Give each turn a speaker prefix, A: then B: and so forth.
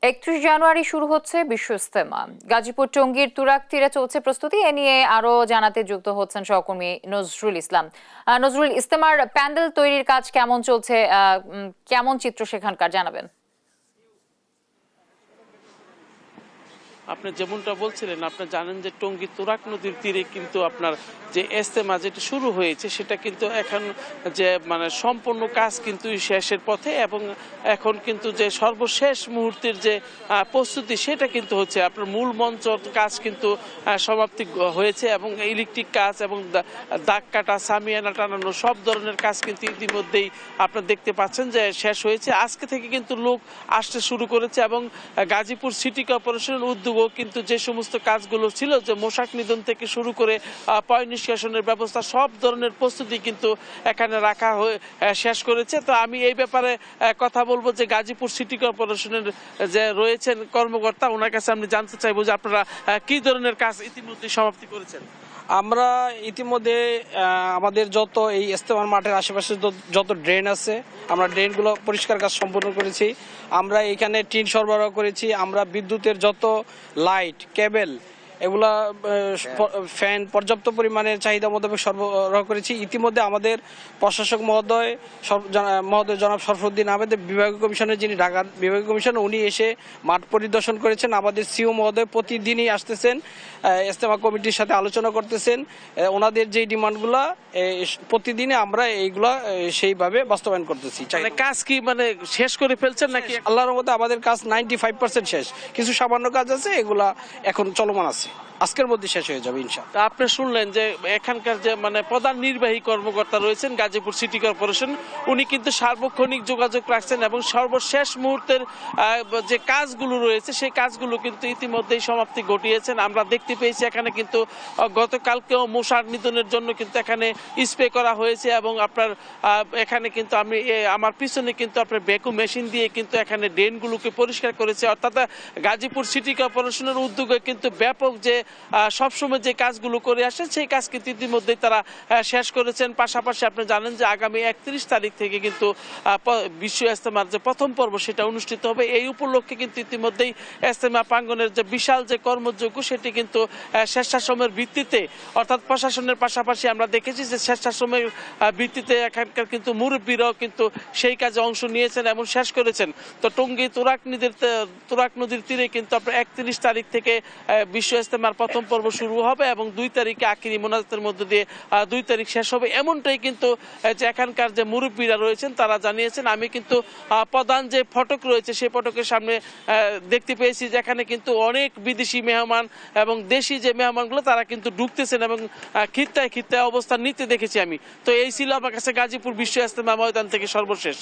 A: 31 জানুয়ারি শুরু হচ্ছে বিশ্ব ইজতেমা। গাজীপুর টঙ্গীর তুরাগ তীরে চলছে প্রস্তুতি। এ নিয়ে আরো জানাতে যুক্ত হচ্ছেন সহকর্মী নজরুল ইসলাম। নজরুল, ইজতেমার প্যান্ডেল তৈরির কাজ কেমন চলছে, কেমন চিত্র সেখানকার জানাবেন?
B: আপনি যেমনটা বলছিলেন, আপনি জানেন যে টঙ্গী তুরাগ নদীর তীরে কিন্তু আপনার যে ইজতেমা যেটা শুরু হয়েছে সেটা কিন্তু এখন যে সম্পূর্ণ কাজ কিন্তু শেষের পথে, এবং এখন কিন্তু যে সর্বশেষ মুহূর্তের যে প্রস্তুতি সেটা কিন্তু হচ্ছে। আপনার মূল মঞ্চ কাজ কিন্তু সমাপ্তি হয়েছে, এবং ইলেকট্রিক কাজ এবং দাগ কাটা, সামিয়ানা টানানো সব ধরনের কাজ কিন্তু ইতিমধ্যেই আপনারা দেখতে পাচ্ছেন যে শেষ হয়েছে। আজকে থেকে কিন্তু লোক আসতে শুরু করেছে, এবং গাজীপুর সিটি কর্পোরেশনের উদ্যোগও কিন্তু যে সমস্ত কাজগুলো ছিল, যে মশাক নিধন থেকে শুরু করে পয় নিষ্কাশনের ব্যবস্থা, সব ধরনের প্রস্তুতি কিন্তু এখানে রাখা হয়ে শেষ করেছে। তো আমি এই ব্যাপারে কথা বলবো যে গাজীপুর সিটি কর্পোরেশনের যে রয়েছেন কর্মকর্তা, ওনার কাছে আমি জানতে চাইবো যে আপনারা কি ধরনের কাজ ইতিমধ্যে সমাপ্তি করেছেন।
C: আমরা ইতিমধ্যে আমাদের যত এই ইজতেমার মাঠের আশেপাশে যত ড্রেন আছে, আমরা ড্রেনগুলো পরিষ্কার কাজ সম্পন্ন করেছি। আমরা এখানে টিন সরবরাহ করেছি। আমরা বিদ্যুতের যত লাইট, কেবল, এগুলা ফ্যান পর্যাপ্ত পরিমাণে চাহিদা মোতাবেক সরবরাহ করেছি। ইতিমধ্যে আমাদের প্রশাসক মহোদয় জনাব শরফুদ্দিন আহমেদ, বিভাগীয় কমিশনের যিনি ঢাকার বিভাগীয় কমিশনার, উনি এসে মাঠ পরিদর্শন করেছেন। আমাদের সিও মহোদয় প্রতিদিনই আসতেছেন, ইজতেমা কমিটির সাথে আলোচনা করতেছেন। ওনাদের যে ডিমান্ডগুলো প্রতিদিনে আমরা এইগুলা সেইভাবে বাস্তবায়ন করতেছি।
B: কাজ কি শেষ করে ফেলছেন নাকি?
C: আল্লাহর মধ্যে আমাদের কাজ 95% শেষ। কিছু সামান্য কাজ আছে, এগুলা এখন চলমান আছে, আজকের মধ্যে শেষ হয়ে যাবে ইনশাআল্লাহ।
B: আপনি শুনলেন যে এখানকার যে প্রধান নির্বাহী কর্মকর্তা রয়েছেন গাজীপুর সিটি কর্পোরেশন, উনি কিন্তু সার্বক্ষণিক যোগাযোগ রাখছেন, এবং সর্বশেষ মুহূর্তের যে কাজগুলো রয়েছে সেই কাজগুলো কিন্তু ইতিমধ্যেই সমাপ্তি ঘটিয়েছেন। আমরা দেখতে পেয়েছি এখানে কিন্তু গতকালকেও মশার নিধনের জন্য কিন্তু এখানে স্প্রে করা হয়েছে, এবং আপনার এখানে কিন্তু আমি আমার পিছনে কিন্তু আপনার ভ্যাকুম মেশিন দিয়ে কিন্তু এখানে ড্রেনগুলোকে পরিষ্কার করেছে। অর্থাৎ গাজীপুর সিটি কর্পোরেশনের উদ্যোগে কিন্তু ব্যাপক যে সবসময় যে কাজগুলো করে আসে সেই কাজ কিন্তু ইতিমধ্যেই তারা শেষ করেছেন। পাশাপাশি আপনি জানেন যে আগামী 31 তারিখ থেকে কিন্তু বিশ্ব ইজতেমার যে প্রথম পর্ব সেটা অনুষ্ঠিত হবে। এই উপলক্ষে কিন্তু ইতিমধ্যেই ইজতেমা প্রাঙ্গণের যে বিশাল যে কর্মযজ্ঞ সেটি কিন্তু স্বেচ্ছাশ্রমের ভিত্তিতে, অর্থাৎ প্রশাসনের পাশাপাশি আমরা দেখেছি যে স্বেচ্ছাশ্রমের ভিত্তিতে এখানকার কিন্তু মুরব্বীরাও কিন্তু সেই কাজে অংশ নিয়েছেন এবং শেষ করেছেন। তো টঙ্গী তুরাগ নদীর তীরে কিন্তু আপনার 31 তারিখ থেকে বিশ্ব ইজতেমার প্রথম পর্ব শুরু হবে, এবং 2 তারিখে আখিরি মোনাজাতের মধ্য দিয়ে 2 তারিখ শেষ হবে। এমনটাই কিন্তু যে এখানকার যে মুরব্বীরা রয়েছেন তারা জানিয়েছেন। আমি কিন্তু প্রধান যে ফটক রয়েছে সেই ফটকের সামনে দেখতে পেয়েছি যেখানে কিন্তু অনেক বিদেশি মেহমান এবং দেশি যে মেহমানগুলো তারা কিন্তু ঢুকতেছেন এবং খিত্তায় অবস্থান নিতে দেখেছি আমি। তো এই ছিল আমার কাছে গাজীপুর বিশ্ব ইজতেমা ময়দান থেকে সর্বশেষ।